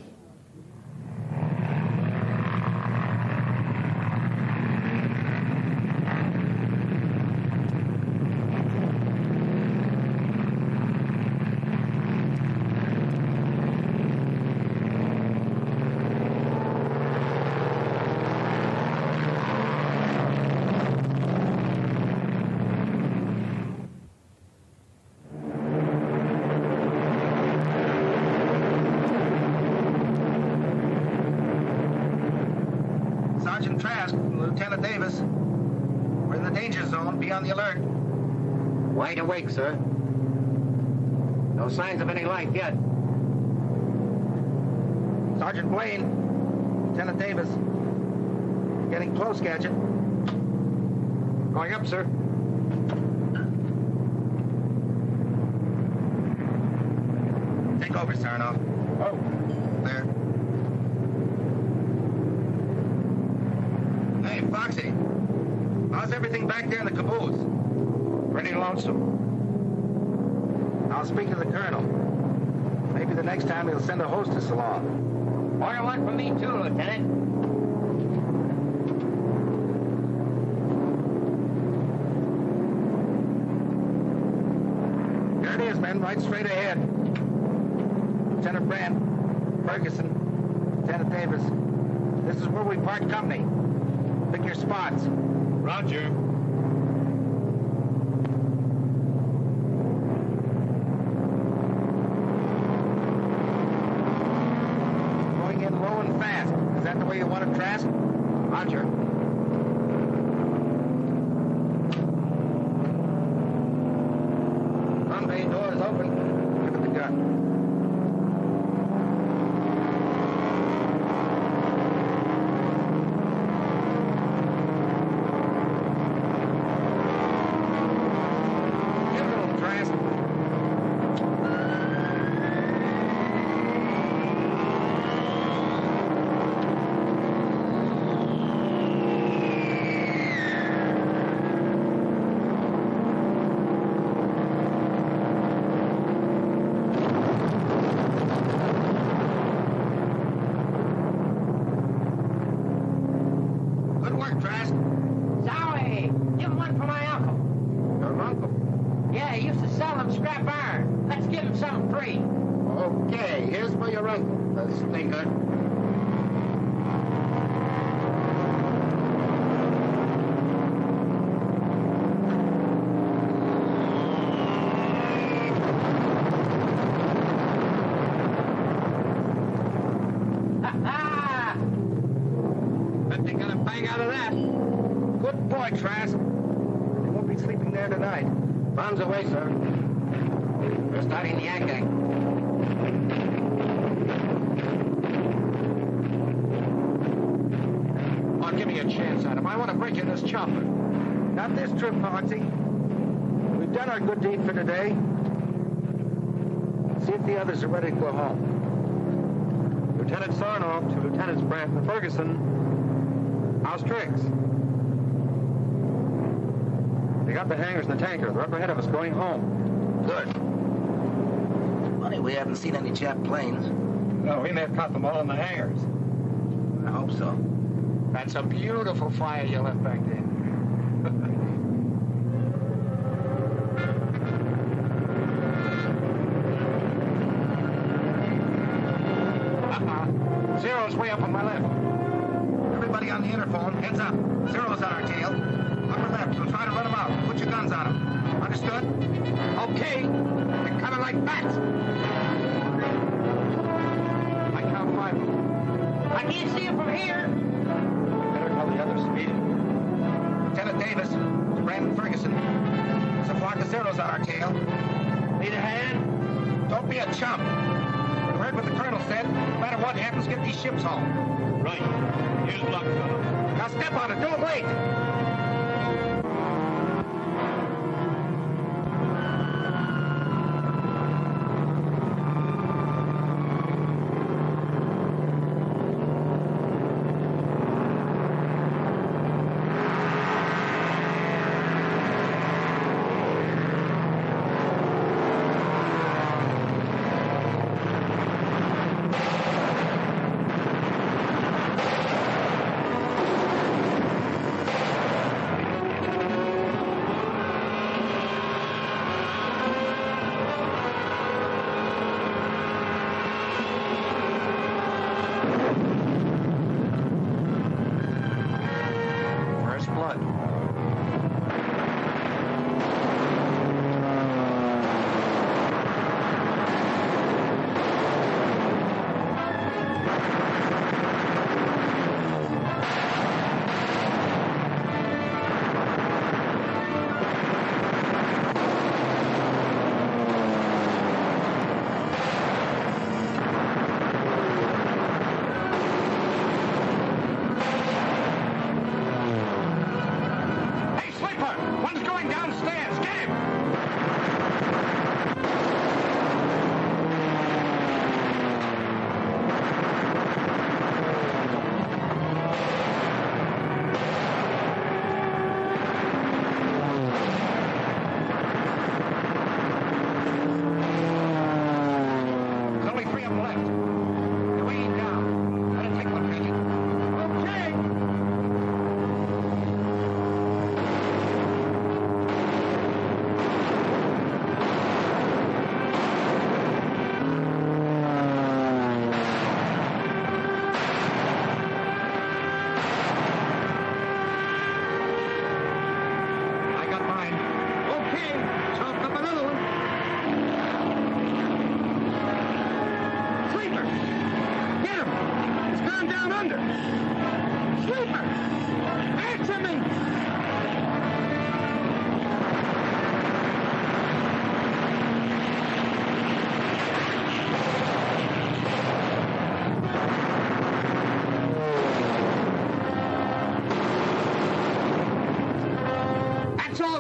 Sergeant Trask, Lieutenant Davis. We're in the danger zone. Be on the alert. Wide awake, sir. No signs of any life yet. Sergeant Blaine, Lieutenant Davis. Getting close, Gadget. Going up, sir. Take over, Sarnoff. Oh. There. Hey, Foxy. How's everything back there in the caboose? Pretty lonesome. I'll speak to the colonel. Maybe the next time he'll send a hostess along. Order one for me, too, Lieutenant. There it is, men, right straight ahead. Lieutenant Brandt, Ferguson, Lieutenant Davis. This is where we part company. Pick your spots. Roger. Going in low and fast. Is that the way you want it, Trask? Roger. Front bay door is open. Look at the gun. for your right, stinker. Bet they got a bang out of that. Good boy, Trask. They won't be sleeping there tonight. Bombs away, sir. We're starting the anchoring. Oh, give me a chance, Adam. I want to break in this chopper. Not this trip, Foxy. We've done our good deed for today. See if the others are ready to go home. Lieutenant Sarnoff to Lieutenants Brandt and Ferguson. How's tricks? They got the hangars and the tanker. They're up ahead of us going home. Good. Funny, we haven't seen any Jap planes. No, we may have caught them all in the hangars. I hope so. That's a beautiful fire you left back there. Zero's way up on my left. Everybody on the interphone, heads up. Zero's on our tail. Upper left, we'll try to run them out. Put your guns on them. Understood? Okay. They're coming like bats. I count 5 of them. I can't see him from here. Better tell the others to meet him. Lieutenant Davis, to Brandon Ferguson. There's a flock of Zeros on our tail. Need a hand? Don't be a chump. You heard what the colonel said. No matter what happens, get these ships home. Right. Here's luck, fellas. Now step on it. Don't wait.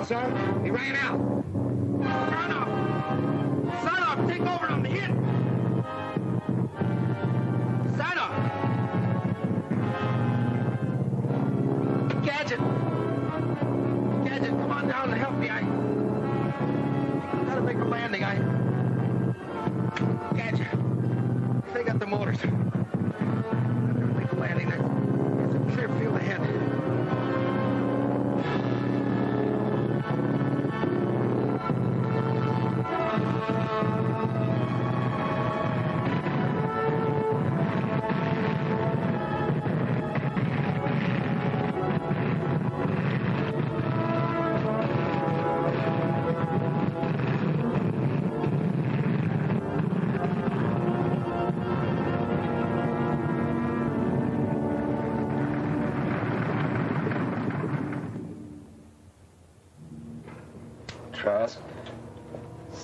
Sir, he ran out. Sarnoff, take over on the hit. Sarnoff. Gadget, come on down and help me. I gotta make a landing. Gadget, they got the motors. I gotta make a landing. There's a clear field ahead.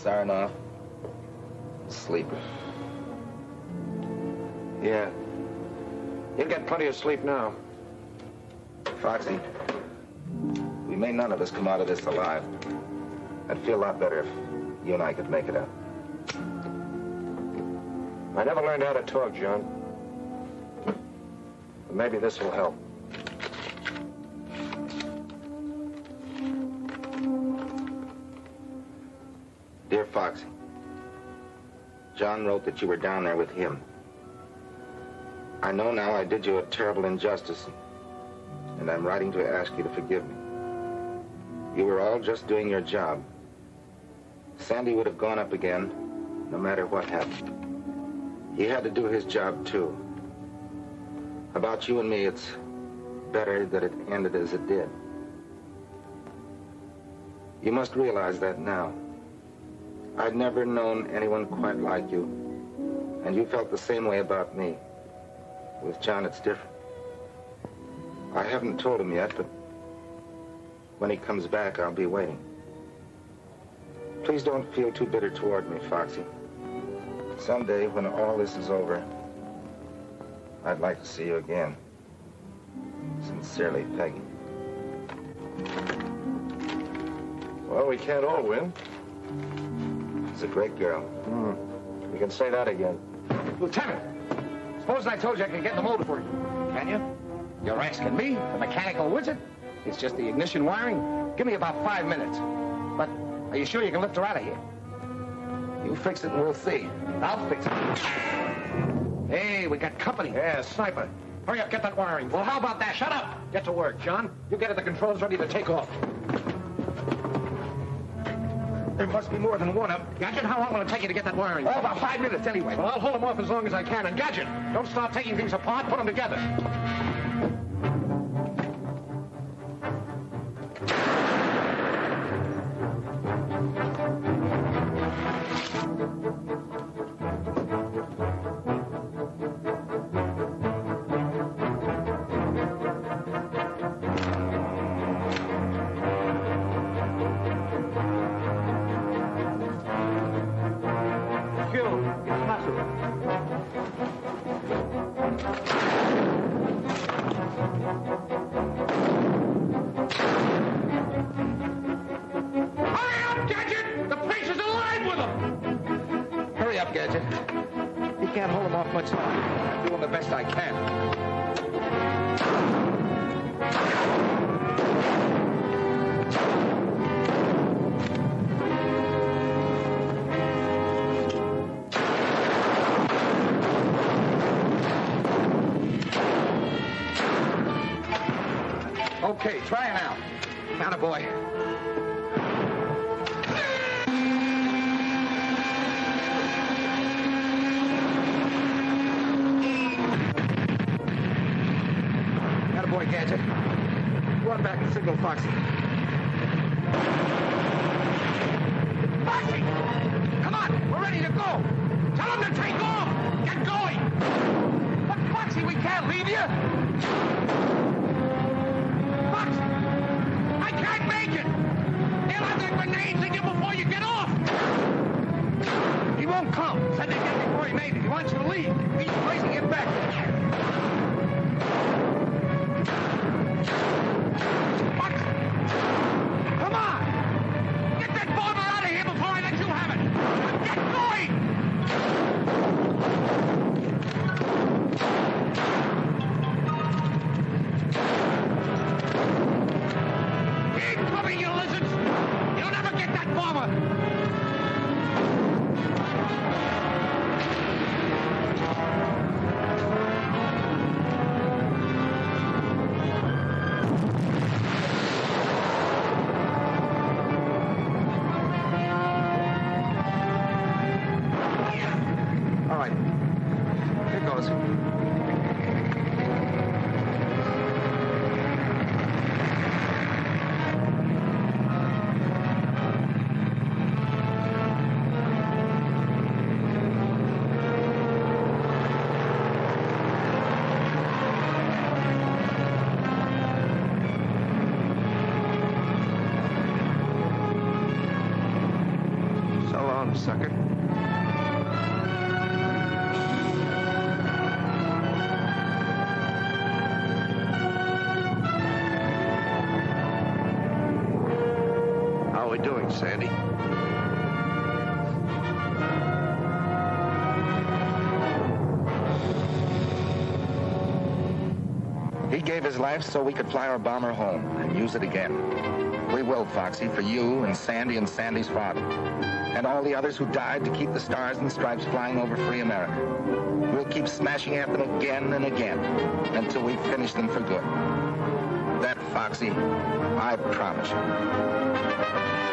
Sarnoff, sleeping. Yeah. You'll get plenty of sleep now. Foxy, we may none of us come out of this alive. I'd feel a lot better if you and I could make it out. I never learned how to talk, John. But maybe this will help. Dear Foxy, John wrote that you were down there with him. I know now I did you a terrible injustice, and I'm writing to ask you to forgive me. You were all just doing your job. Sandy would have gone up again, no matter what happened. He had to do his job, too. About you and me, it's better that it ended as it did. You must realize that now. I'd never known anyone quite like you, and you felt the same way about me. With John, it's different. I haven't told him yet, but when he comes back, I'll be waiting. Please don't feel too bitter toward me, Foxy. Someday, when all this is over, I'd like to see you again. Sincerely, Peggy. Well, we can't all win. She's a great girl. You can say that again. Lieutenant, suppose I told you I could get in the motor for you. Can you? You're asking me, the mechanical wizard? It's just the ignition wiring. Give me about 5 minutes. But are you sure you can lift her out of here? You fix it and we'll see. I'll fix it. Hey, we got company. Yeah, sniper. Hurry up, get that wiring. Well, how about that? Shut up. Get to work, John. You get at the controls ready to take off. There must be more than one of them. Gadget, how long will it take you to get that wiring? Oh, about 5 minutes anyway. Well, I'll hold them off as long as I can. And Gadget, don't start taking things apart. Put them together. Okay, try it out. Attaboy. Attaboy, Gadget. Run back and signal Foxy. Foxy! Come on, we're ready to go. Tell him to take off. Get going. But Foxy, we can't leave you. Foxy! I can't make it! They'll have their grenades in you before you get off! He won't come. Said they did before he made it. He wants you to leave. He's placing it back. Foxy! Come on! Get that bomber out of here before I let you have it! Get going! Incoming, you lizards! You'll never get that bomber! All right. Here goes. So long, courage, Sandy. He gave his life so we could fly our bomber home and use it again. We will, Foxy, for you and Sandy and Sandy's father. And all the others who died to keep the stars and stripes flying over free America. We'll keep smashing at them again and again until we finish them for good. That, Foxy, I promise you.